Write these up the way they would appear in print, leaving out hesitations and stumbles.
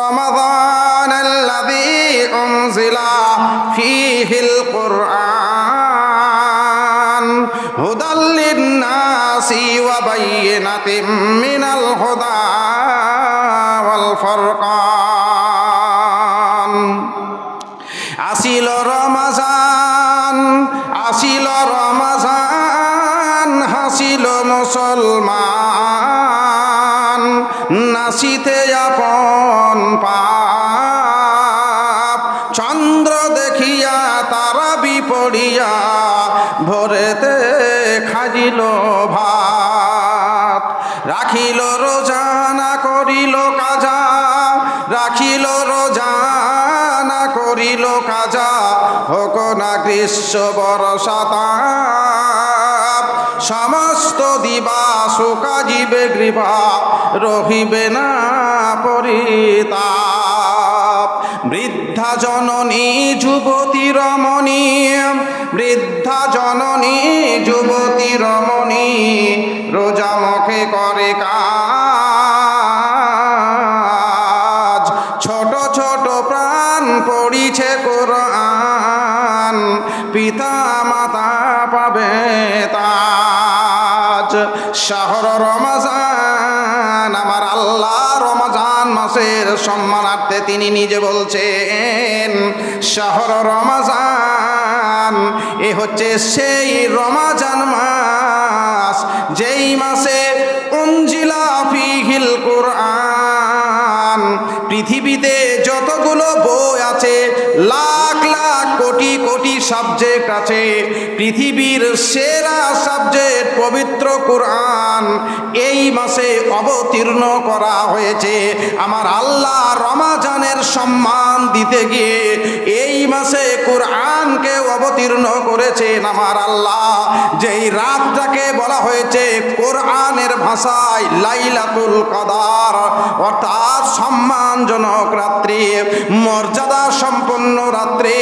رمضان الذي أنزل فيه القرآن هدى للناس وبينات من الهدى والفرقان আসিল রমজান হাসিল মুসলমান নাসিতে আপন পাপ চন্দ্র দেখিয়া তারা বিপড়িয়া ভোরেতে খাজিল ভাত রাখিল রোজা না করিল কাজা রাখিল রোজা না করিল কাজা হোক না গ্রীষ্ম বর্ষাতাপ সমস্ত দিবাস কাজিবে গৃভা রহিবে না পরিতাপ বৃদ্ধা জননী যুবতী রমণী বৃদ্ধা জননী যুবতী রমণী রোজা মুখে করে কাজ ছোট ছোট প্রাণ পড়িছে কোরআন পিতা মাতা পাবে তাজ শাহর রমজান আমার আল্লাহ রমজান মাসের সম্মানার্থে তিনি নিজে বলছেন শাহর রমজান এ হচ্ছে সেই রমজান মাস যেই মাসে উনজিলা ফিহিল কোরআন পৃথিবীতে যতগুলো বই আছে লাখ লাখ কোটি কোটি সাবজেক্ট আছে পৃথিবীর সেরা সাবজেক্ট পবিত্র কোরআন এই মাসে অবতীর্ণ করা হয়েছে আমার আল্লাহ রমজানের সম্মান দিতে গিয়ে এই মাসে কোরআনকে অবতীর্ণ করেছেন আমার আল্লাহ যেই রাতটাকে বলা হয়েছে কোরআনের ভাষায় লাইলাতুল কদর অর্থাৎ সম্মানজনক রাত্রি মর্যাদা সম্পন্ন রাত্রি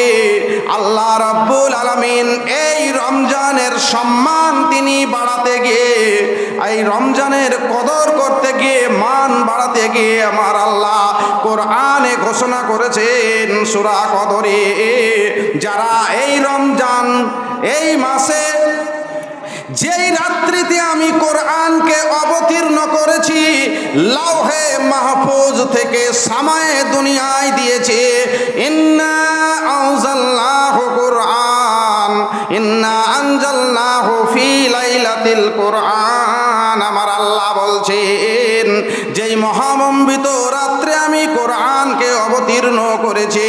আল্লাহ রাব্বুল আলামিন এই রমজানের সম্মান তিনি বাড়াতে গিয়ে এই রমজানের কদর করতে গিয়ে মান বাড়াতে গিয়ে আমার আল্লাহ কোরআনে ঘোষণা করেছেন সূরা কদরে যারা এই রমজান এই মাসে যেই রাত্রিতে আমি কোরআনকে অবতীর্ণ করেছি লাউহে মাহফুজ থেকে সামায়ে দুনিয়ায় দিয়েছে ইন্না আনজালনাহু কুরআন ইন্না আনজালনাহু ফি লাইলাতিল কুরআন আমার আল্লাহ বলছেন যেই মহামণ্ডিত রাত্রে আমি কোরআনকে অবতীর্ণ করেছি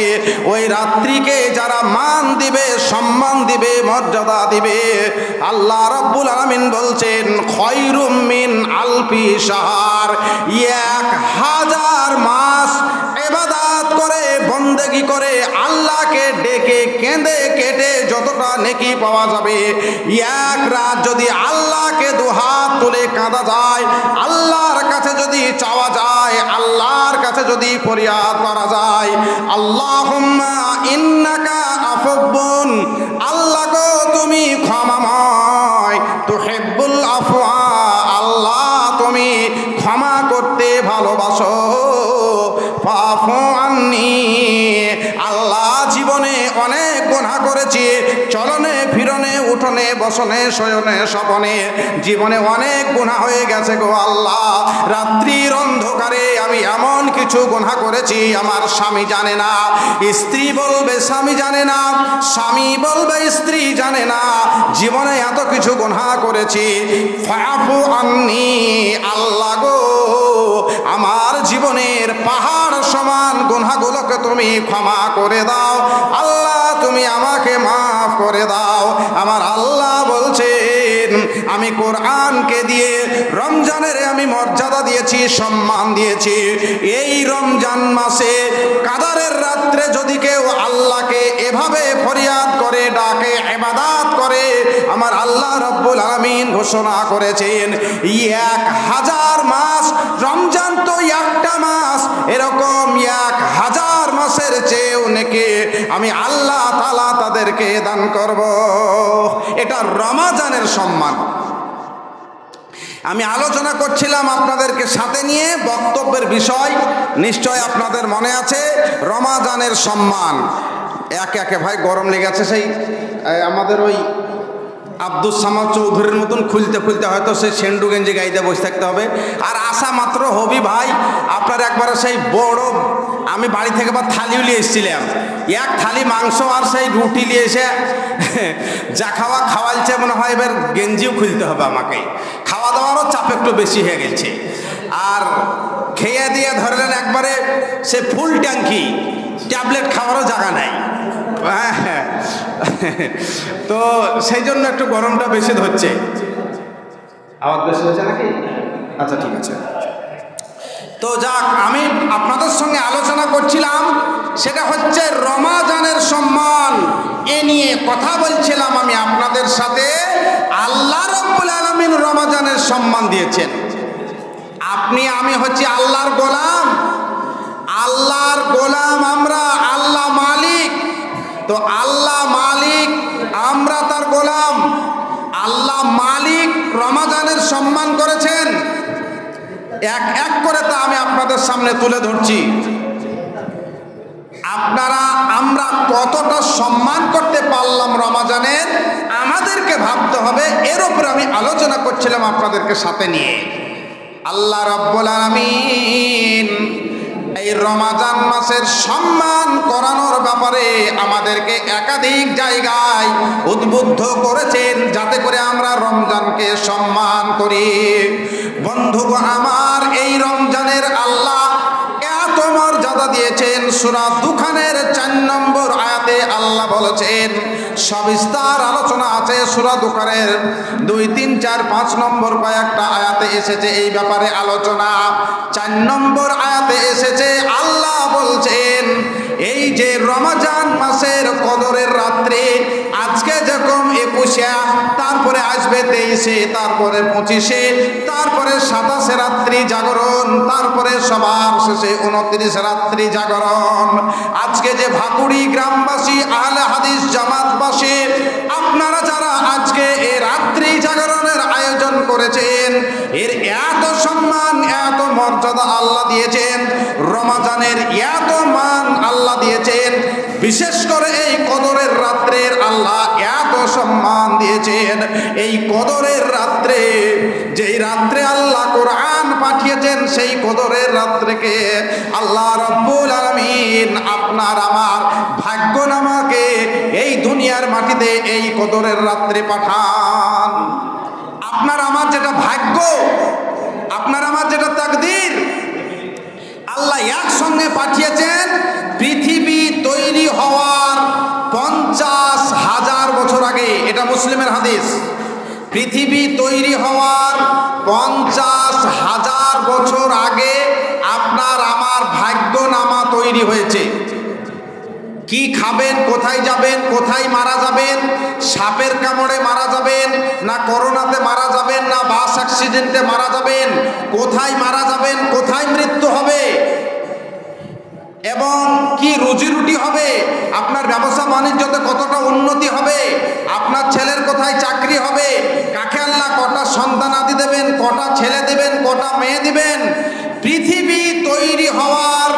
ওই রাত্রিকে যারা মান দিবে সম্মান দিবে মর্যাদা দিবে আল্লাহ রাব্বুল আলামিন বলছেন খায়রুম মিন আলফি শাহর 1000 মাস ইবাদত করে বন্দেগী করে আল্লাহকে ডেকে কেঁদে কেটে যতটা নেকি পাওয়া যাবে এক রাত যদি আল্লাহকে দুহাত তুলে কাঁদা যায় আল্লাহর কাছে যদি চাওয়া যায় আল্লাহর কাছে যদি ফরিয়াদ করা যায় আল্লাহুম্মা ইন্নাকা আফুবুন আল্লাহ গো তুমি ক্ষমাময় তুহিব্বুল আফওয়া আল্লাহ তুমি ক্ষমা করতে ভালোবাসো ফাফু আন্নি আল্লাহ জীবনে অনেক গুনাহ করেছি চলনে ফিরনে উঠনে বসনে শয়নে স্বপনে জীবনে অনেক গুনাহ হয়ে গেছে গো আল্লাহ রাত্রির অন্ধকারে আমি এমন কিছু গুনাহ করেছি আমার স্বামী জানে না স্ত্রী বলবে স্বামী জানে না স্বামী বলবে স্ত্রী জানে না জীবনে এত কিছু গুনাহ করেছি ফাফু আন্নি আল্লাহ গো আমার জীবনের পাহাড় সমান গুনাহগুলোকে তুমি ক্ষমা করে দাও আল্লাহ তুমি আমাকে মাফ করে দাও আমার আল্লাহ বলছেন আমি কোরআনকে দিয়ে রমজানের আমি মর্যাদা দিয়েছি সম্মান দিয়েছি এই রমজান মাসে কাদারের রাত্রে যদি কেউ আল্লাহকে এভাবে ফরিয়াদ করে ডাকে ইবাদত করে আমার আল্লাহ রাব্বুল আলামিন ঘোষণা করেছেন 1000 মাস রমজান তো একটা মাস এরকম 1000 মাসের চেয়েও নেকি আমি আল্লাহ তাআলা তাদেরকে দান করব এটা রমজানের সম্মান আমি আলোচনা করছিলাম আপনাদেরকে সাথে নিয়ে, বক্তব্যের বিষয় নিশ্চয় আপনাদের মনে আছে, রমাজানের সম্মান। একে একে ভাই গরম লেগেছে, সেই আমাদের ওই আব্দুস সামাদ চৌধুরীর মতন খুলতে খুলতে হয়তো সেই সেন্ডু গেঞ্জি গাইতে বসে থাকতে হবে। আর আসা মাত্র হবি ভাই আপনার একবারে সেই বড়, আমি বাড়ি থেকে বা থালিও নিয়ে এসেছিলাম, এক থালি মাংস আর সেই রুটি নিয়ে এসে যা খাওয়াইছে মনে হয় এবার গেঞ্জিও খুলতে হবে আমাকে। খাওয়া দাওয়ারও চাপ একটু বেশি হয়ে গেছে। আর খেয়ে দিয়ে ধরলেন একবারে সে ফুল ট্যাঙ্কি, ট্যাবলেট খাওয়ারও জায়গা নাই। হ্যাঁ, তো সেই জন্য একটু গরমটা বেশি ধরছে। আওয়াজ বেশি হচ্ছে নাকি? আচ্ছা ঠিক আছে। তো যাক, আমি আপনাদের সঙ্গে আলোচনা করছিলাম, সেটা হচ্ছে রমাজানের সম্মান। এ নিয়ে কথা বলছিলাম আমি আপনাদের সাথে। আল্লাহ রাব্বুল আলামিন রমাজানের সম্মান দিয়েছেন। আপনি আমি হচ্ছি আল্লাহর গোলাম, আল্লাহর গোলাম আমরা, আল্লাহ মালিক। তো আল্লাহ মালিক, আমরা তার গোলাম। আল্লাহ মালিক রমাজানের সম্মান করেছেন, এক এক করে তা আমি আপনাদের সামনে তুলে ধরছি। আপনারা আমরা কতটা সম্মান করতে পারলাম রমাজানের, আমাদেরকে ভাবতে হবে। এর উপরে আমি আলোচনা করছিলাম আপনাদেরকে সাথে নিয়ে। আল্লাহ রাব্বুল আলামিন এই রমাজান মাসের সম্মান করানোর ব্যাপারে আমাদেরকে একাধিক জায়গায় উদ্বুদ্ধ করেছেন, যাতে করে আমরা রমজানকে সম্মান করি। বন্ধুগণ আমার, এই রমজানের আল্লাহ এত মর্যাদা দিয়েছেন। সূরা দুখানের 4 নম্বর আয়াতে আল্লাহ বলেছেন, সবিস্তার আলোচনা আছে সূরা দুখানের 2, 3, 4, 5 নম্বর কয়েকটা আয়াতে এসেছে এই ব্যাপারে আলোচনা। 4 নম্বর আয়াতে এসেছে, আল্লাহ বলছেন এই যে রমজান মাসের কদরের রাত্রে, আজকে যেরকম 21, তারপরে আসবে 23, তারপরে 25, তারপরে 27 রাত্রি জাগরণ, তারপরে সবার শেষে 29 রাত্রি জাগরণ। আজকে যে ভাকুড়ি গ্রামবাসী, আহলে হাদিস জামাতবাসী, আপনারা যারা আজকে এই রাত্রি জাগরণের আয়োজন করেছেন, এর এত সম্মান এত মর্যাদা আল্লাহ দিয়েছেন, রমজানের এত মান আল্লাহ দিয়েছেন। বিশেষ করে এই কদরের রাত্রের আল্লাহ এত সম্মান দিয়েছেন। এই কদরের রাত্রে, যেই রাত্রে আল্লাহ কোরআন পাঠিয়েছেন, সেই কদরের রাত্রেকে আল্লাহ রাব্বুল আলামিন আপনার আমার ভাগ্যনামাকে এই দুনিয়ার মাটিতে এই কদরের রাত্রে পাঠান। আপনার আমার যেটা ভাগ্য, আপনার আমার যেটা তাকদীর, আল্লাহ একসঙ্গে পাঠিয়েছেন পৃথিবী তৈরি হওয়ার 50,000 বছর আগে। এটা মুসলিমের হাদিস। পৃথিবী তৈরি হওয়ার 50,000 বছর আগে আপনার আমার ভাগ্যনামা তৈরি হয়েছে। কি খাবেন, কোথায় যাবেন, কোথায় মারা যাবেন, সাপের কামড়ে মারা যাবেন না করোনাতে মারা যাবেন না বাস অ্যাক্সিডেন্টে মারা যাবেন, কোথায় মারা যাবেন, কোথায় মৃত্যু হবে, এবং কি রুজি রুটি হবে, আপনার ব্যবসা বাণিজ্যতে কতটা উন্নতি হবে, আপনার ছেলের কোথায় চাকরি হবে, কাকে আল্লাহ কটা সন্তানাদি দেবেন, কটা ছেলে দেবেন, কটা মেয়ে দিবেন, পৃথিবী তৈরি হওয়ার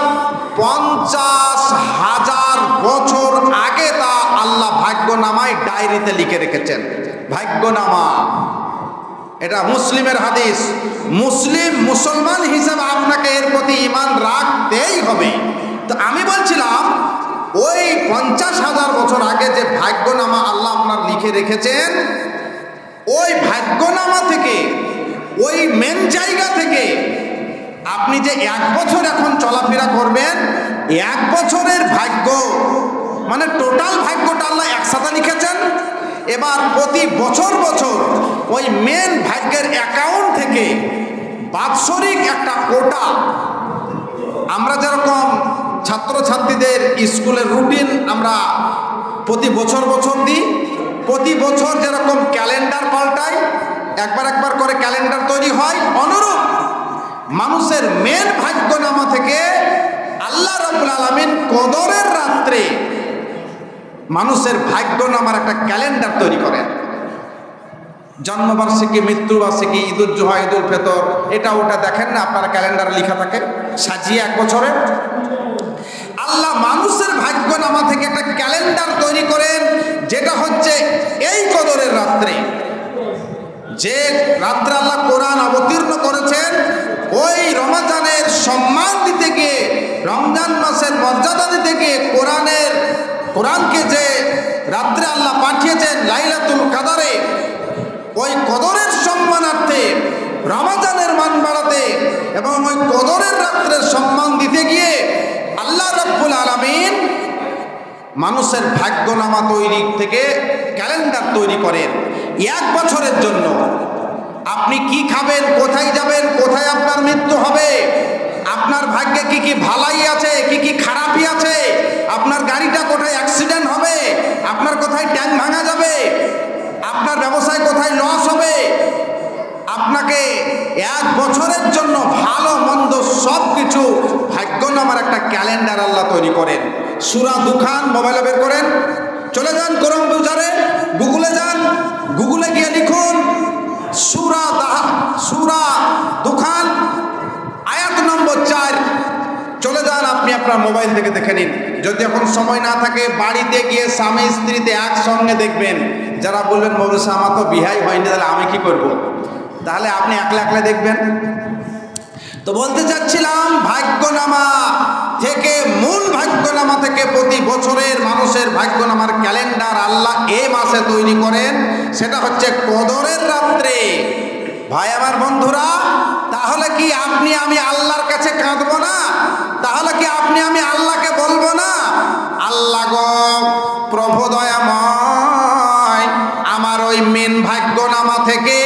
50,000 বছর আগে তা আল্লাহ ভাগ্যনামায় ডায়েরিতে লিখে রেখেছেন। ভাগ্যনামা, এটা মুসলিমের হাদিস। মুসলমান হিসাবে আপনাকে এর প্রতি ঈমান রাখতেই হবে। তো আমি বলছিলাম, ওই 50,000 বছর আগে যে ভাগ্যনামা আল্লাহ আপনার লিখে রেখেছেন, ওই ভাগ্যনামা থেকে, ওই মেন জায়গা থেকে আপনি যে 1 বছর এখন চলাফেরা করবেন, 1 বছরের ভাগ্য মানে টোটাল ভাগ্যটা আল্লাহ একসাথে লিখেছেন। এবার প্রতি বছর বছর ওই মেন ভাগ্যের অ্যাকাউন্ট থেকে বাৎসরিক একটা কোটা, আমরা যেরকম ছাত্রছাত্রীদের স্কুলের রুটিন আমরা প্রতি বছর বছর দিই, প্রতি বছর যেরকম ক্যালেন্ডার পাল্টাই, একবার করে ক্যালেন্ডার তৈরি হয়, অনুরূপ মানুষের মেন ভাগ্যনামা থেকে আল্লাহ রাব্বুল আলামিন কদরের রাত্রে মানুষের ভাগ্যনামার একটা ক্যালেন্ডার তৈরি করেন। জন্মবার্ষিকী, মৃত্যুবার্ষিকী, ঈদুল জুহা, ঈদুল ফিতর, এটা ওটা দেখেন না আপনার ক্যালেন্ডারে লেখা থাকে সাজিয়ে এক বছরে। আল্লাহ মানুষের ভাগ্যনামা থেকে একটা ক্যালেন্ডার তৈরি করেন, যেটা হচ্ছে এই কদরের রাত্রে, যে রাত্রে আল্লাহ কোরআন অবতীর্ণ করেছেন, ওই রমজানের সম্মান দিতে গিয়ে, রমজান মাসের মর্যাদা দিতে গিয়ে কোরআনকে যে রাত্রে আল্লাহ পাঠিয়েছেন লাইলাতুল কাদরে, ওই কদরের সম্মানার্থে, রমজানের মান বাড়াতে এবং ওই কদরের রাত্রের সম্মান দিতে গিয়ে আল্লাহ রাব্বুল আলামিন মানুষের ভাগ্যনামা তৈরি থেকে ক্যালেন্ডার তৈরি করেন এক বছরের জন্য। আপনি কি খাবেন, কোথায় যাবেন, কোথায় আপনার মৃত্যু হবে, আপনার ভাগ্যে কি কি ভালাই আছে, কি কি খারাপই আছে, আপনার গাড়িটা কোথায় অ্যাক্সিডেন্ট হবে, আপনার কোথায় ট্যাঙ্ক ভাঙা যাবে, আপনার ব্যবসায় কোথায় লস হবে, আপনাকে এক বছরের জন্য ভালো মন্দ সব কিছু ভাগ্যনামার একটা ক্যালেন্ডার আল্লাহ তৈরি করেন। সূরা দুখান মোবাইলে বের করেন, চলে যান কোরআন ব্রাউজারে, গুগলে যান, গুগলে গিয়ে লিখুন সূরা দুখান আয়াত নম্বর 4, চলে যান, আপনি আপনার মোবাইল থেকে দেখে নিন। যদি এখন সময় না থাকে বাড়িতে গিয়ে স্বামী স্ত্রীতে একসঙ্গে দেখবেন। যারা বলবেন মৌলভী সাহেব আমার তো বিহাই হয়নি, তাহলে আমি কি করব, তাহলে আপনি একলা একলা দেখবেন। তো বলতে চাচ্ছিলাম, ভাগ্যনামা থেকে, মূল ভাগ্যনামা থেকে প্রতি বছরের মানুষের ভাগ্যনামার ক্যালেন্ডার আল্লাহ এই মাসে তৈরি করেন, সেটা হচ্ছে কদরের রাত্রে। ভাই আমার বন্ধুরা, তাহলে কি আপনি আমি আল্লাহর কাছে কাঁদবো না? তাহলে কি আপনি আমি আল্লাহকে বলবো না, আল্লাহ গো প্রভু দয়াময়, আমার ওই মেন ভাগ্যনামা থেকে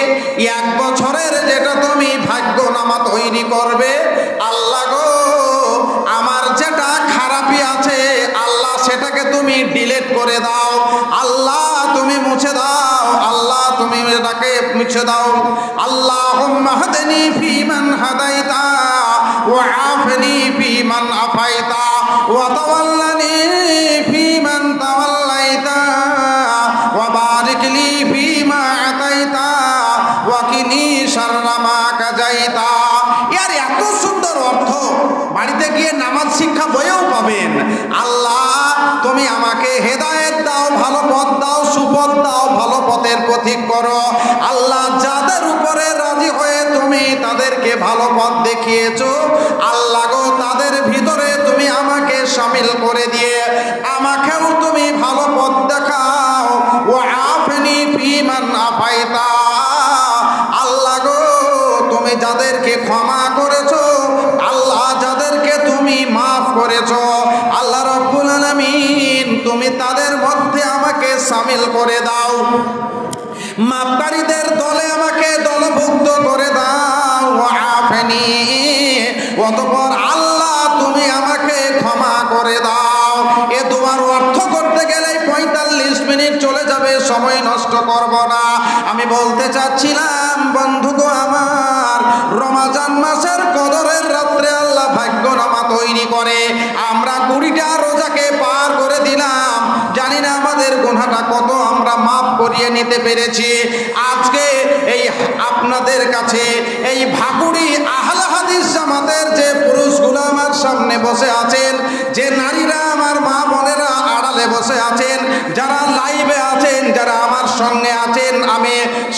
এক বছরের যেটা তুমি ভাগ্যনামা তৈরি করবে, আল্লাহ গো আমার যেটা খারাপই আছে আল্লাহ সেটাকে তুমি ডিলিট করে দাও, আল্লাহ তুমি মুছে দাও, আল্লাহ তুমি এটাকে মুছে দাও। আল্লাহুম্মা হদিনি ফিমান হাদাইতা ওয়া আফনি ফিমান আফাইতা ওয়া তাওয়াল্লানি ফিমান তাওয়াল্লাইতা ওয়া বারিক লি ফিমা আতাইতা ওয়া কিনি শাররা মা কাযাইতা। এর এত সুন্দর অর্থ বাড়িতে গিয়ে নামাজ শিক্ষা বইয়েও পাবেন। আল্লাহ তুমি আমাকে হেদায়েত দাও, ভালো পথ দাও, সুপথ দাও, ভালো পথের পথিক করো। আল্লাহ যাদের উপরে রাজি হয়ে তুমি তাদেরকে ভালো পথ দেখিয়েছো, আল্লাহ গো তাদের ভিতরে তুমি আমাকে শামিল করে দিয়ে আমাকেও তুমি ভালো পথ দেখাও। ওয়া আফনি ফিমান আফাইতা, আল্লাহ গো তুমি যাদেরকে ক্ষমা করেছো, আল্লাহ যাদেরকে তুমি মাফ করেছো, আল্লাহ রাব্বুল আলামিন তুমি তাদের মধ্যে আমাকে শামিল করে দাও, মাপকারীদের দলে আমাকে দলভুক্ত করে দাও। ওয়া আফনি, অতঃপর আল্লাহ তুমি আমাকে ক্ষমা করে দাও। এ দুবার অর্থ করতে গেলে 45 মিনিট চলে যাবে, সময় নষ্ট করব না। আমি বলতে চাচ্ছিলাম বন্ধুগো আমার, রমজান মাসের কদরের রাত্রে আল্লাহ ভাগ্যনামা তৈরি করে। আমরা 20টা রোজাকে পার করে দিলাম, জানি না আমাদের গুনাহটা কত আমরা মাফ করিয়ে নিতে পেরেছি। আজকে এই আপনাদের কাছে এই ভাগুড়ি আহলে হাদিস জামাতের যে পুরুষগুলো আমার সামনে বসে আছেন, যে নারীরা আমার মা বোনেরা আড়ালে বসে আছেন, যারা লাইভে আছেন, যারা আমার সঙ্গে আছেন, আমি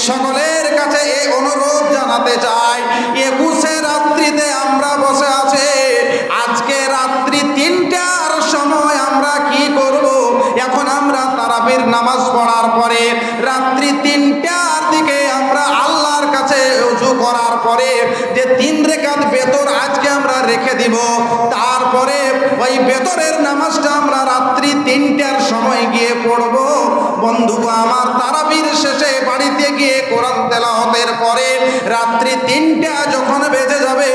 সকলের কাছে এই অনুরোধ জানাতে চাই, 21 রাত্রিতে আমরা বসে আছি। আজকে রাত্রি 3টার সময় আমরা কি করব? এখন আমরা তারাবির নামাজ পড়ার পরে রাত্রি 3টার দিকে আমরা আল্লাহর কাছে ওযু করার পরে যে 3 রাকাত বেতর আজকে আমরা রেখে দিব, তারপরে ওই বেতরের নামাজটা আমরা রাত্রি 3টার সময় গিয়ে পড়ব। বন্ধু আমার, তারাবির শেষে বাড়িতে গিয়ে কোরআন তেলাওয়াতের পরে রাত্রি 3টা যখন বেজে যাবে,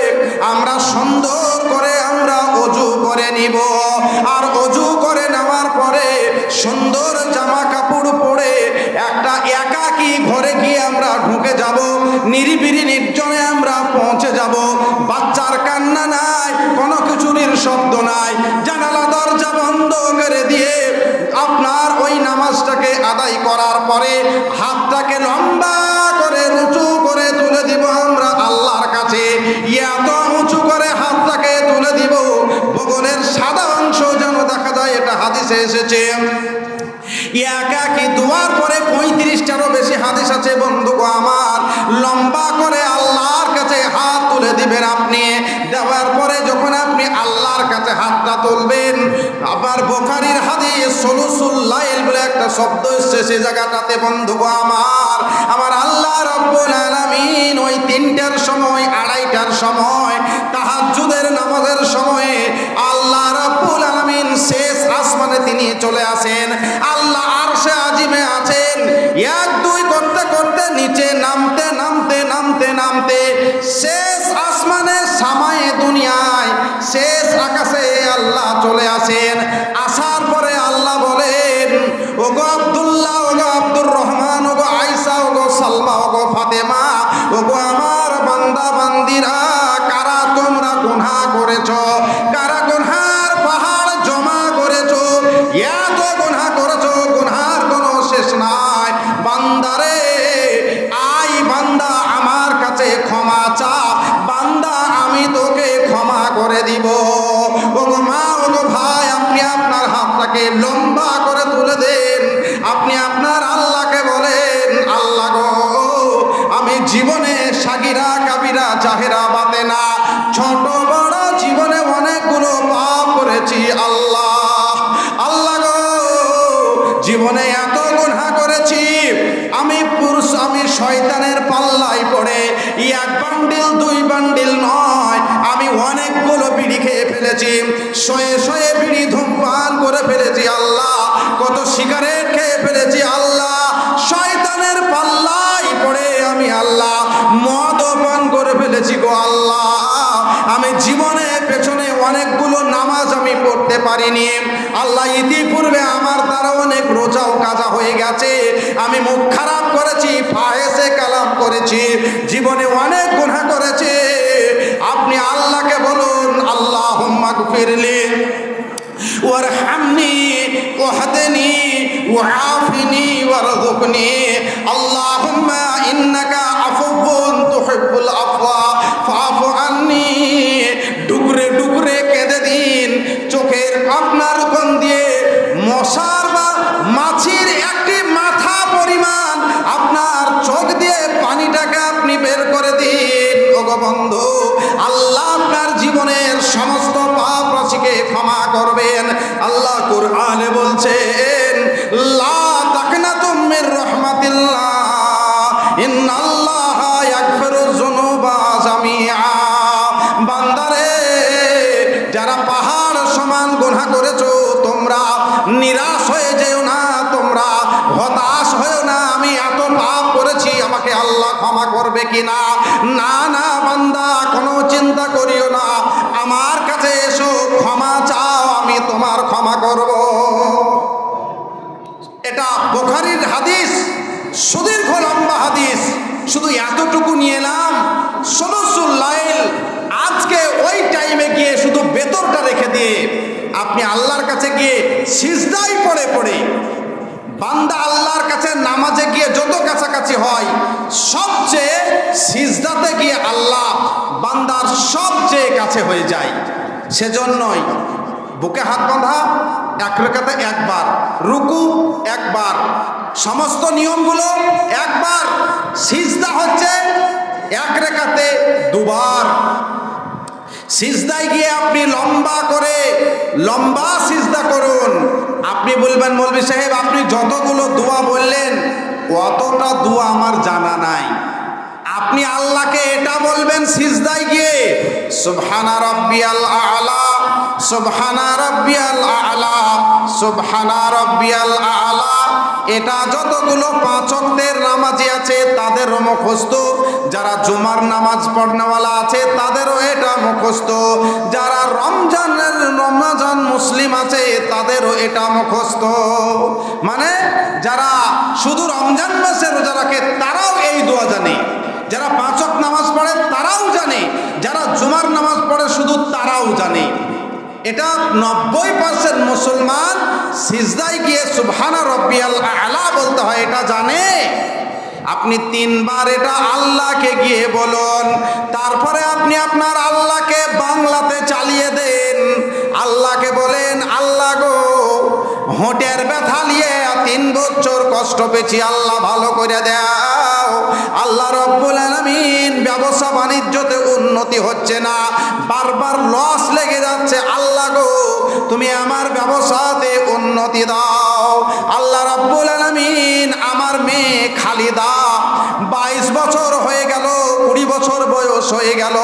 আমরা সুন্দর করে আমরা ওযু করে নিব। আর ওযু করে নেওয়ার পরে সুন্দর জামা কাপড় পরে একটা একাকী ঘরে গিয়ে আমরা ঢুকে যাব, নিরিবিলি নির্জনে আমরা পৌঁছে যাব। বাচ্চার কান্না নাই, কোনো কিছুরির শব্দ নাই, জানালা দরজা বন্ধ করে দিয়ে আপনার ওই নামাজটাকে আদায় করার পরে হাতটাকে লম্বা হাদিসে এসেছে একাকি দোয়ার পরে 35টারও বেশি হাদিস আছে বন্ধুগো আমার। লম্বা করে আল্লাহর কাছে হাত তুলে দিবেন আপনি, দেওয়ার পরে যখন আপনি আল্লাহর কাছে হাতটা তুলবেন, আবার বুখারীর হাদিস সুলুসুল লাইল বলে একটা শব্দ এসেছে সেই জায়গাটাতে বন্ধুগো আমার, আমার আল্লাহ রাব্বুল আলামিন ওই 3টার সময় 2:30টার সময় তাহাজ্জুদের নামাজের সময়ে আল্লাহ রাব্বুল আলামিন শেষ আসমানে তিনি চলে আসেন। আল্লাহ আরশে আজিমে আছেন। 1-2 করতে করতে নিচে নামতে নামতে নামতে নামতে শেষ আসমানে সামায়ে দুনিয়ায় শেষ আকাশে আল্লাহ চলে আসেন। আসার পরে আল্লাহ বলেন, ওগো আব্দুল্লাহ, ওগো আব্দুর রহমান, ওগো আয়েশা, ওগো সালমা, ওগো ফাতেমা, ওগো আমার বান্দা বান্দিরা, কারা তোমরা গুনাহ করেছো, কারা গুনার পাহাড় জমা করেছো, এত গুনাহ করেছো গুনার কোনো শেষ নাই। বান্দারে আই বান্দা আমার কাছে ক্ষমা চা, বান্দা আমি তোকে ক্ষমা করে দিব। ওগো মা, ওগো ভাই, আপনি আপনার হাতটাকে লম্বা করে তুলে দেন, আপনি আপনার আল্লাহকে বলেন, আল্লাহ গো আমি জীবনে সাগিরা কাবিরা জাহেরা বাতেনা ছোট বড় জীবনে অনেকগুলো পাপ করেছি আল্লাহ, আল্লাহ গো জীবনে এত গুনাহ করেছি, আমি শয়তানের পাল্লায় পড়ে 1 বান্ডিল 2 বান্ডিল নয়, আমি অনেকগুলো বিড়ি খেয়ে ফেলেছি, শয়ে শয়ে বিড়ি ধূমপান করে ফেলেছি আল্লাহ, কত সিগারেট খেয়ে ফেলেছি আল্লাহ, শয়তানের পাল্লায় পড়ে আমি আল্লাহ মদ পান করে ফেলেছি গো আল্লাহ, আমি জীবনে পেছনে অনেকগুলো নামাজ আমি পড়তে পারিনি আল্লাহ, ইতিপূর্বে আমার দ্বারা অনেক রোজাও কাজা হয়ে গেছে, আমি মুখ খারাপ করেছি, ফাহেসে কালাম করেছি, জীবনে অনেক গুনাহ করেছে, আপনি আল্লাহকে বলুন আল্লাহুম্মা গফিরলি ওয়ারহামনি ওয়াহদিনি ওয়াআফিনি ওয়ারযুকনি আল্লাহুম্মা ইন্নাকা আফুউন তুহিব্বুল আফওয়া ফাআফু আন্নি। ডুকরে ডুকরে কেঁদে দিন, চোখের আপনার কোণ দিয়ে মশার বা মাছির একটি মাথা পরিমাণ আপনার চোখ দিয়ে পানিটাকে আপনি বের করে দিন। ওগো বন্ধু, আল্লাহ আপনার জীবনের সমস্ত পাপ রাশিকে ক্ষমা করবেন। আল্লাহ কুরআনে বলছেন, লা তাকনাতু মির রাহমাতিল্লাহ ইন্নাল্লাহা ইয়াগফিরুয যুনুবা জামিআ। বান্দারে, যারা পাহাড় সমান গুনাহ করেছো তোমরা নিরাশ হয়ে যেও না, তোমরা হতাশ হয়েও না, আমি এত পাপ করেছি আমাকে আল্লাহ ক্ষমা করবে কিনা, না না বান্দা কোনো চিন্তা করিও না, আমার কাছে এসো, ক্ষমা চাও, আমি তোমার ক্ষমা করব। এটা বুখারীর হাদিস, সুদীর্ঘ লম্বা হাদিস, শুধু এতটুকু নিয়ে এলাম সুলুসুল লাইল। আজকে ওই টাইমে গিয়ে শুধু বেতরটা রেখে দিয়ে আপনি আল্লাহর কাছে গিয়ে সিজদায় পড়ে পড়ে বান্দা আল্লাহর কাছে নামাজে গিয়ে যত কাছাকাছি হয়, সবচেয়ে সিজদাতে গিয়ে আল্লাহ বান্দার সবচেয়ে কাছে হয়ে যায়। সেজন্যই বুকে হাত বাঁধা 1 রাকাতে 1 বার, রুকু 1 বার, সমস্ত নিয়মগুলো 1 বার, সিজদা হচ্ছে 1 রাকাতে 2 বার। সিজদায় গিয়ে আপনি লম্বা করে লম্বা সিজদা করুন। আপনি বলবেন, মৌলভী সাহেব আপনি যতগুলো দোয়া বললেন অতটা দোয়া আমার জানা নাই। আপনি আল্লাহকে এটা বলবেন সিজদায় গিয়ে, সুবহানা রাব্বিয়াল আ'লা, সুবহানা রাব্বিয়াল আ'লা, সুবহানা রাব্বিয়াল আ'লা। এটা যতগুলো 5 ওয়াক্তের নামাজি আছে তাদেরও মুখস্থ, যারা জুমার নামাজ পড়নেওয়ালা আছে তাদেরও এটা মুখস্থ, যারা রমজান মুসলিম আছে তাদেরও এটা মুখস্থ। মানে যারা শুধু রমজান মাসে রোজা রাখে তারাও এই দোয়া জানে, যারা 5 ওয়াক্ত নামাজ পড়ে তারাও জানে, যারা জুমার নামাজ পড়ে শুধু তারাও জানে। এটা 90% মুসলমান সিজদায় গিয়ে সুবহানা রাব্বিয়াল আ'লা বলতে হয় এটা জানে। আপনি 3 বার এটা আল্লাহকে গিয়ে বলুন, তারপরে আপনি আপনার আল্লাহকে বাংলাতে চালিয়ে দেন। আল্লাহকে বলেন, আল্লাহ গো কষ্ট পেয়েছি আল্লাহ ভালো করে দাও। আল্লাহ রব্বুল আলামিন ব্যবসা বাণিজ্যতে উন্নতি হচ্ছে না, বারবার লস লেগে যাচ্ছে, আল্লাহ গো তুমি আমার ব্যবসাতে উন্নতি দাও। আল্লাহ রব্বুল আলামিন আমার মেয়ে খালিদা 22 বছর হয়ে গেল, 20 বছর বয়স হয়ে গেল।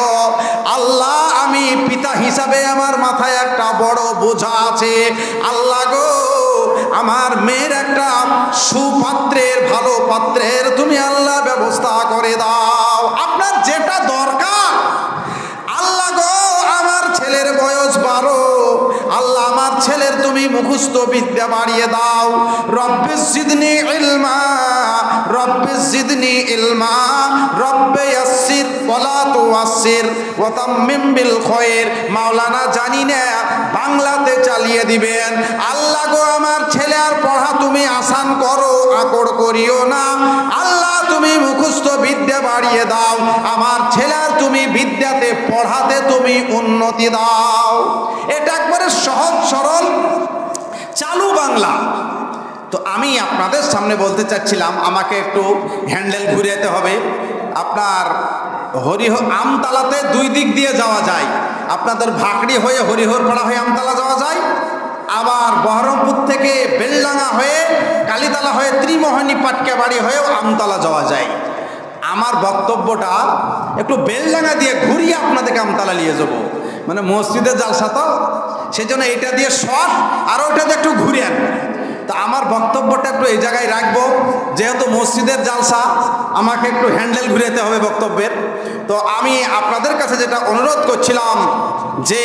আল্লাহ আমি পিতা হিসাবে আমার মাথায় একটা বড় বোঝা আছে। আল্লাহ গো আমার মেয়ের একটা সুপাত্রের, ভালো পাত্রের তুমি আল্লাহ ব্যবস্থা করে দাও। আপনার যেটা দরকার আল্লাহ গো, আমার ছেলের বয়স 12, আল্লাহ আমার ছেলের তুমি মুখস্থ বিদ্যা বাড়িয়ে দাও। রব্বিস জিদনি ইলমা, রব্বিস জিদনি ইলমা, রব্বে ইয়াসসির ওয়ালা তুয়াসসির ওয়া তাম্মিম বিল খায়র। মাওলানা জানি না বাংলাতে চালিয়ে দিবেন। আল্লাহ গো আমার ছেলে আর পড়া তুমি আসান করো, আকড় করিও না। আল্লাহ তুমি মুখস্থ বিদ্যা বাড়িয়ে দাও, আমার ছেলে আর তুমি বিদ্যাতে পড়াতে তুমি উন্নতি দাও। এটা একবারে সহজ সরল চালু বাংলা। তো আমি আপনাদের সামনে বলতে চাচ্ছিলাম, আমাকে একটু হ্যান্ডেল ঘুরাতে হবে। আপনার আমতলাতে 2 দিক দিয়ে যাওয়া যায়। আপনাদের ভাকড়ি হয়ে হরিহরপাড়া হয়ে আমতলা যাওয়া যায়, আবার বহরমপুর থেকে বেলডাঙ্গা হয়ে কালীতলা হয়ে ত্রিমোহনী পাটকাবাড়ি হয়েও আমতলা যাওয়া যায়। আমার বক্তব্যটা একটু বেলডাঙ্গা দিয়ে ঘুরিয়ে আপনাদেরকে আমতলা নিয়ে যাবো, মানে মসজিদের জালসা তো, সেজন্য এটা দিয়ে শর্ট আর ওইটা দিয়ে একটু ঘুরেন। তা আমার বক্তব্যটা একটু এই জায়গায় রাখবো, যেহেতু মসজিদের জালসা আমাকে একটু হ্যান্ডেল ঘুরাতে হবে বক্তব্যের। তো আমি আপনাদের কাছে যেটা অনুরোধ করছিলাম যে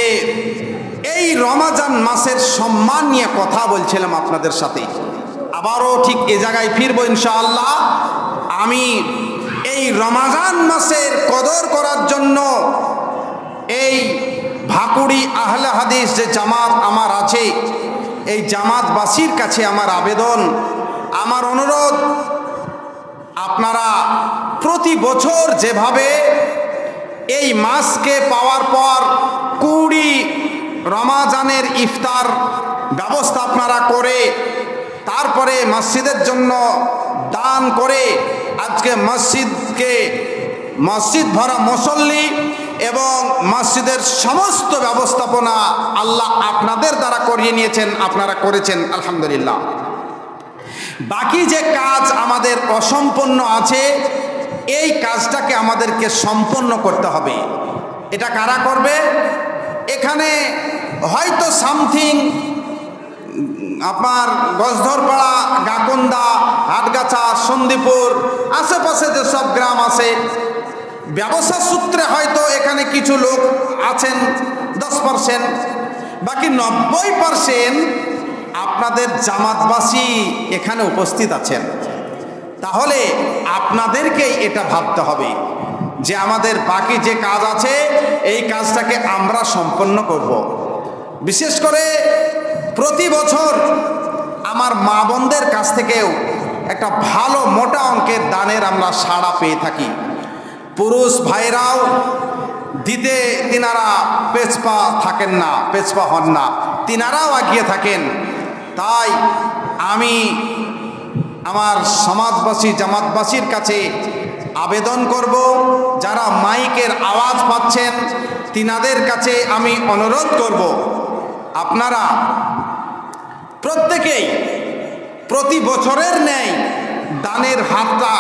এই রমজান মাসের সম্মান নিয়ে কথা বলছিলাম আপনাদের সাথে, আবারও ঠিক এ জায়গায় ফিরবো ইনশাআল্লাহ। আমি এই রমজান মাসের কদর করার জন্য এই ভাকুড়ি আহলে হাদিস যে জামাত আমার আছে, এই জামাতবাসীর কাছে আমার আবেদন, আমার অনুরোধ, আপনারা প্রতি বছর যেভাবে এই মাসকে পাওয়ার পর 20 রমজানের ইফতার ব্যবস্থা আপনারা করে তারপরে মসজিদের জন্য দান করে আজকে মসজিদ ভরা মুসল্লি এবং মসজিদের সমস্ত ব্যবস্থাপনা আল্লাহ আপনাদের দ্বারা করিয়ে নিয়েছেন, আপনারা করেছেন আলহামদুলিল্লাহ। বাকি যে কাজ আমাদের অসম্পূর্ণ আছে, এই কাজটাকে আমাদেরকে সম্পন্ন করতে হবে। এটা কারা করবে? এখানে হয়তো সামথিং আপনার গজধরপাড়া, গাকুন্দা, হাটগাছা, সন্দীপুর, আশেপাশে যেসব গ্রাম আছে, ব্যবসা সূত্রে হয়তো এখানে কিছু লোক আছেন 10%, বাকি 90% আপনাদের জামাতবাসী এখানে উপস্থিত আছেন। তাহলে আপনাদেরকেই এটা ভাবতে হবে যে আমাদের বাকি যে কাজ আছে এই কাজটাকে আমরা সম্পন্ন করব। বিশেষ করে প্রতি বছর আমার মা বোনদের কাছ থেকেও একটা ভালো মোটা অঙ্কের দানের আমরা সাড়া পেয়ে থাকি। পুরুষ ভাইরাও দিতে তিনারা পেছপা থাকেন না, পেছপা হন না, তিনারাও এগিয়ে থাকেন। তাই আমি আমার সমাজবাসী জামাতবাসীর কাছে আবেদন করব, যারা মাইকের আওয়াজ পাচ্ছেন তিনাদের কাছে আমি অনুরোধ করব, আপনারা প্রত্যেকেই প্রতি বছরের ন্যায় দানের হাতটা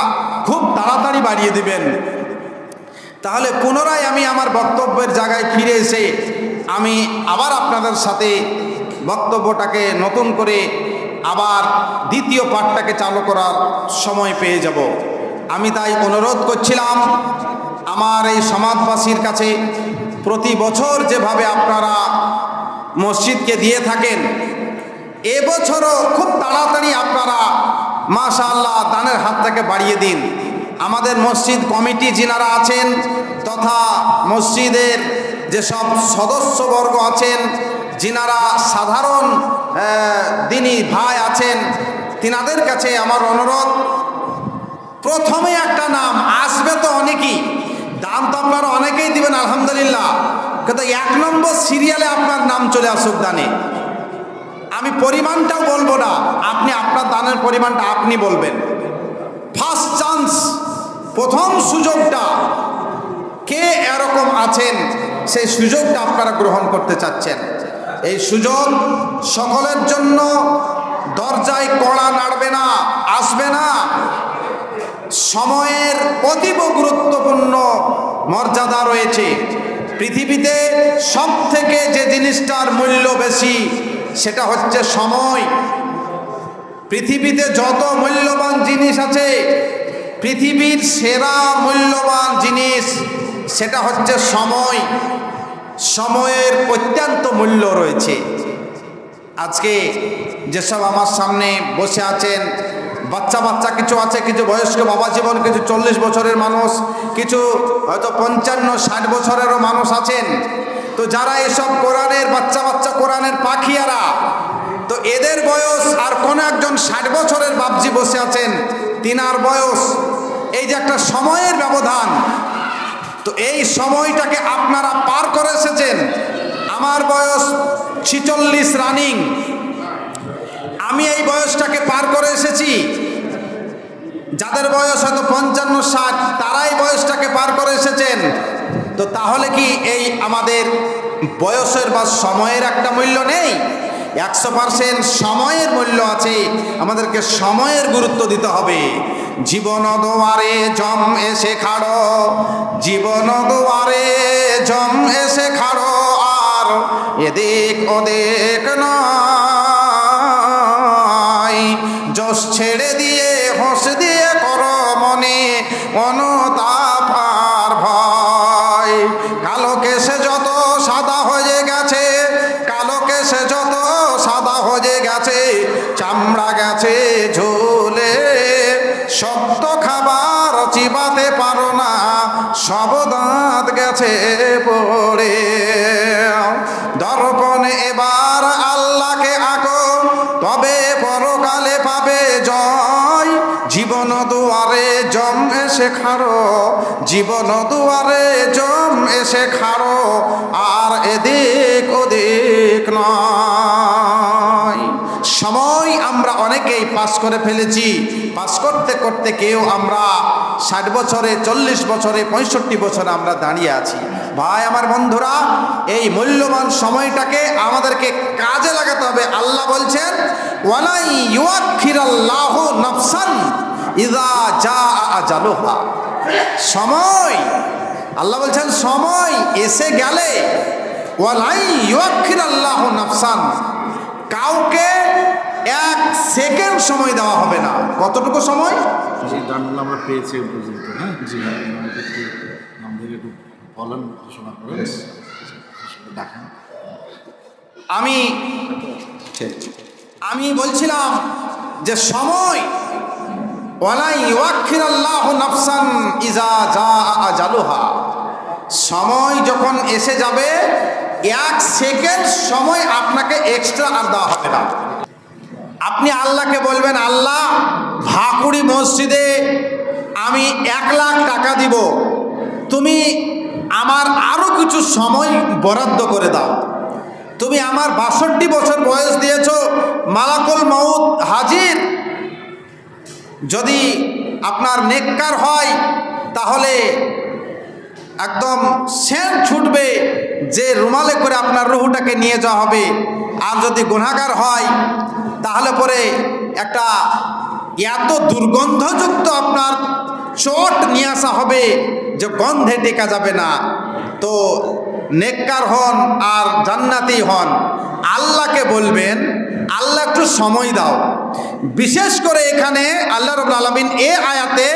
খুব তাড়াতাড়ি বাড়িয়ে দিবেন। তাহলে পুনরায় আমি আমার বক্তব্যের জায়গায় ফিরে এসে আমি আবার আপনাদের সাথে বক্তব্যটাকে নতুন করে আবার দ্বিতীয় পাঠটাকে চালু করার সময় পেয়ে যাব। আমি তাই অনুরোধ করছিলাম আমার এই সমাজবাসীর কাছে, প্রতি বছর যেভাবে আপনারা মসজিদকে দিয়ে থাকেন, এবছরও খুব তাড়াতাড়ি আপনারা মাশাআল্লাহ দানের হাতটাকে বাড়িয়ে দিন। আমাদের মসজিদ কমিটি যিনারা আছেন তথা মসজিদের যেসব সদস্যবর্গ আছেন, যিনারা সাধারণ দিনী ভাই আছেন, তিনাদের কাছে আমার অনুরোধ, প্রথমে একটা নাম আসবে তো অনেকেই, দান তো আপনারা অনেকেই দিবেন আলহামদুলিল্লাহ, কিন্তু 1 নম্বর সিরিয়ালে আপনার নাম চলে আসুক দানে। আমি আমি পরিমাণটাও বলবো না, আপনি আপনার দানের পরিমাণটা আপনি বলবেন। ফার্স্ট চান্স, প্রথম সুযোগটা, কে এরকম আছেন সেই সুযোগটা আপনারা গ্রহণ করতে চাচ্ছেন? এই সুযোগ সকলের জন্য, দরজায় কড়া নাড়বে না, আসবে না। সময়ের অতীব গুরুত্বপূর্ণ মর্যাদা রয়েছে। পৃথিবীতে সব থেকে যে জিনিসটার মূল্য বেশি সেটা হচ্ছে সময়। পৃথিবীতে যত মূল্যবান জিনিস আছে, পৃথিবীর সেরা মূল্যবান জিনিস সেটা হচ্ছে সময়। সময়ের অত্যন্ত মূল্য রয়েছে। আজকে যেসব আমার সামনে বসে আছেন, বাচ্চা বাচ্চা কিছু আছে, কিছু বয়স্ক বাবা জীবন, কিছু 40 বছরের মানুষ, কিছু হয়তো 55-60 বছরেরও মানুষ আছেন। তো যারা এসব কোরআনের বাচ্চা বাচ্চা কোরআনের পাখিয়ারা, তো এদের বয়স আর কোন একজন 60 বছরের বাপজি বসে আছেন, তিনার বয়স, এই যে একটা সময়ের ব্যবধান, তো এই সময়টাকে আপনারা পার করে এসেছেন। আমার বয়স 46 রানিং, আমি এই বয়সটাকে পার করে এসেছি। যাদের বয়স হয়তো 55-60, তারাই বয়সটাকে পার করে এসেছেন। তো তাহলে কি এই আমাদের বয়সের বা সময়ের একটা মূল্য নেই? 100% সময়ের মূল্য আছে। আমাদেরকে সময়ের গুরুত্ব দিতে হবে। জীবন দুয়ারে জম এসে খাড়ো, জীবন দুয়ারে জম এসে খাড়ো, আর এদিক ওদিক নয়। যশ ছেড়ে দিয়ে হোস দিয়ে করো মনে অনুতাপ আর ভয়। কালো কেশে যত সাদা হয়ে গেছে, কালো কেশে যত সাদা হয়ে গেছে, চামড়া গেছে ঝুলে, শক্ত খাবার চিবাতে পারো না, সব দাঁত গেছে পড়ে। দর্পণে এবার আল্লাহকে আঁকো, তবে পরকালে পাবে জয়। জীবন দুয়ারে জম এসে খাড়ো, জীবন দুয়ারে জম এসে খাড়ো, আর এদিক ওদিক নয়। সময় আমরা অনেকেই পাস করে ফেলেছি। পাস করতে করতে কেউ আমরা 60 বছরে, 40 বছরে, 65 বছরে আমরা দাঁড়িয়ে আছি। ভাই আমার বন্ধুরা, এই মূল্যবান সময়টাকে আমাদেরকে কাজে লাগাতে হবে। আল্লাহ বলছেন, ওয়ালা ইউআখিরাল্লাহু নাফসান ইযা জাআ আজালুহা। সময়, আল্লাহ বলছেন সময় এসে গেলে, ওয়ালা ইউআখিরাল্লাহু নাফসান, কাউকে 1 সেকেন্ড সময় দেওয়া হবে না। কতটুকু সময়? যে দানগুলো আমরা পেয়েছি পর্যন্ত, হ্যাঁ জি, একটু আমাদের একটু বলেন, ঘোষণা করেন, দেখান। আমি বলছিলাম যে সময়, ওয়ালা ইউআখিরাল্লাহু নাফসান ইযা জাআ আজালুহা, সময় যখন এসে যাবে 1 সেকেন্ড সময় আপনাকে এক্সট্রা আর দেওয়া হবে না। আপনি আল্লাহকে বলবেন, আল্লাহ ভাকুড়ি মসজিদে আমি 1 লাখ টাকা দিব, তুমি আমার আরো কিছু সময় বরাদ্দ করে দাও। তুমি আমার 62 বছর বয়স দিয়েছ, মালাকুল মউত হাজির। যদি আপনার নেককার হয় তাহলে একদম সেন্ট ছুটবে যে রুমালে করে আপনার রুহটাকে নিয়ে যাওয়া হবে। আর যদি গুনাহগার হয় তাহলে পরে একটা এত দুর্গন্ধযুক্ত আপনার চট নিয়ে আসা হবে যে গন্ধে টেকা যাবে না। তো নেককার হন আর জান্নাতি হন, আল্লাহকে বলবেন, আল্লাহ একটু সময় দাও। বিশেষ করে এখানে আল্লাহ রাব্বুল আলামিন এই আয়াতে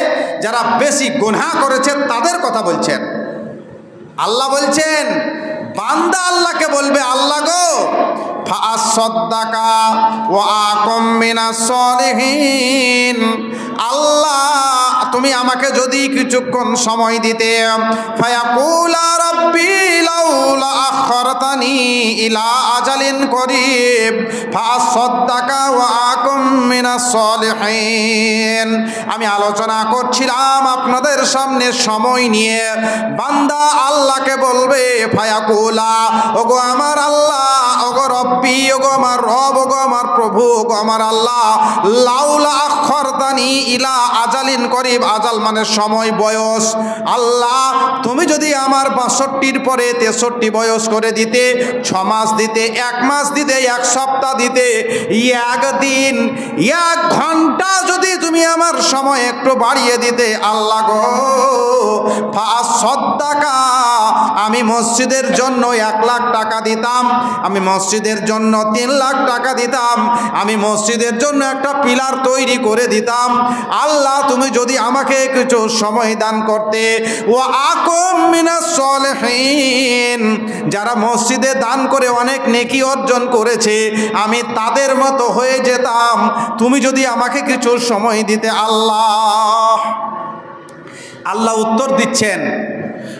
যারা বেশি গুনাহ করেছে তাদের কথা বলছেন। আল্লাহ বলছেন, বান্দা আল্লাহকে বলবে, আল্লাহ গো ফাআসসাদাকা ওয়া আকুম মিনাস সলিহিন, আল্লাহ তুমি আমাকে যদি কিছুক্ষণ সময় দিতে, ফায়াকুলা রাব্বি লাউ লাউলা আখরতানি ইলা আজালিন করিব ফাসাদদাকা ওয়া আকুম মিনাস সলিহিন। আমি আলোচনা করছিলাম আপনাদের সামনে সময় নিয়ে। বান্দা আল্লাহকে বলবে ফায়াকুলা, ওগো আমার আল্লাহ, ওগো রব্বি, ওগো আমার রব, ওগো আমার প্রভু, ওগো আমার আল্লাহ, লাউলা আখরতানি ইলা আজালিন করিব, আজাল মানে সময়, বয়স। আল্লাহ তুমি যদি আমার ৬২-র পরে ৬৩ বয়স করে দিতে, ৬ মাস দিতে, ১ মাস দিতে, ১ সপ্তাহ দিতে, ১ দিন, ১ ঘন্টা যদি তুমি আমার সময় একটু বাড়িয়ে দিতে আল্লাহ গো, ফাসাদদাকা, আমি মসজিদের জন্য ১ লাখ টাকা দিতাম, আমি মসজিদের জন্য ৩ লাখ টাকা দিতাম, আমি মসজিদের জন্য একটা পিলার তৈরি করে দিতাম। আল্লাহ তুমি যদি আমাকে কিছু সময় দান করতে, ও আকুম মিনাস সলিহিন, যারা মসজিদে দান করে অনেক নেকি অর্জন করেছে আমি তাদের মতো হয়ে যেতাম, তুমি যদি আমাকে কিছু সময় দিতে আল্লাহ। আল্লাহ উত্তর দিচ্ছেন,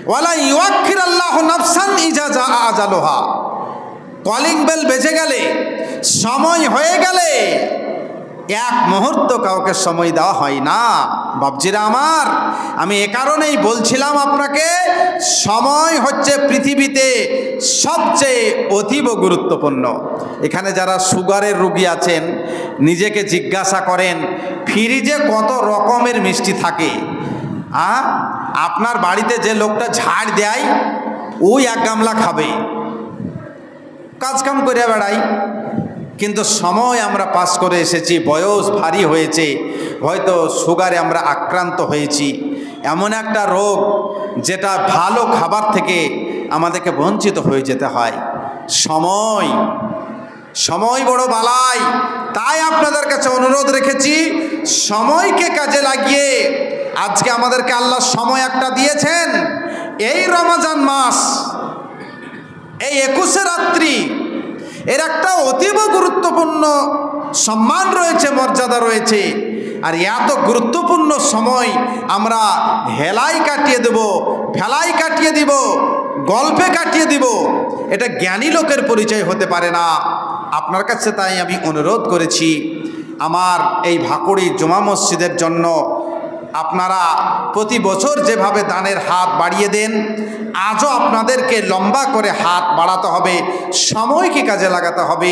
ওয়ালা ইউআখিরাল্লাহু নাফসান ইজা জাআ আজালুহা, কলিং বেল বেজে গেলে, সময় হয়ে গেলে ১ মুহূর্ত কাউকে সময় দেওয়া হয় না। বাবজিরা আমার, আমি এ কারণেই বলছিলাম আপনাকে, সময় হচ্ছে পৃথিবীতে সবচেয়ে অতীব গুরুত্বপূর্ণ। এখানে যারা সুগারের রোগী আছেন নিজেকে জিজ্ঞাসা করেন ফ্রিজে কত রকমের মিষ্টি থাকে। আপনার বাড়িতে যে লোকটা ঝাড় দেয় ওই ১ গামলা খাবে, কাজকাম করে বেড়াই, কিন্তু সময় আমরা পাস করে এসেছি, বয়স ভারী হয়েছে, হয়তো সুগারে আমরা আক্রান্ত হয়েছি, এমন একটা রোগ যেটা ভালো খাবার থেকে আমাদেরকে বঞ্চিত হয়ে যেতে হয়। সময় বড় বালাই। তাই আপনাদের কাছে অনুরোধ রেখেছি, সময়কে কাজে লাগিয়ে, আজকে আমাদেরকে আল্লাহ সময় একটা দিয়েছেন, এই রমজান মাস, এই ২১শে রাত্রি, এর একটা অতীব গুরুত্বপূর্ণ সম্মান রয়েছে, মর্যাদা রয়েছে। আর এত গুরুত্বপূর্ণ সময় আমরা হেলাই কাটিয়ে দেব, ফেলাই কাটিয়ে দিব, গল্পে কাটিয়ে দিব, এটা জ্ঞানী লোকের পরিচয় হতে পারে না। আপনার কাছে তাই আমি অনুরোধ করেছি, আমার এই ভাকুড়ি জুমা মসজিদের জন্য আপনারা প্রতি বছর যেভাবে দানের হাত বাড়িয়ে দেন, আজও আপনাদেরকে লম্বা করে হাত বাড়াতে হবে, সময়কে কাজে লাগাতে হবে।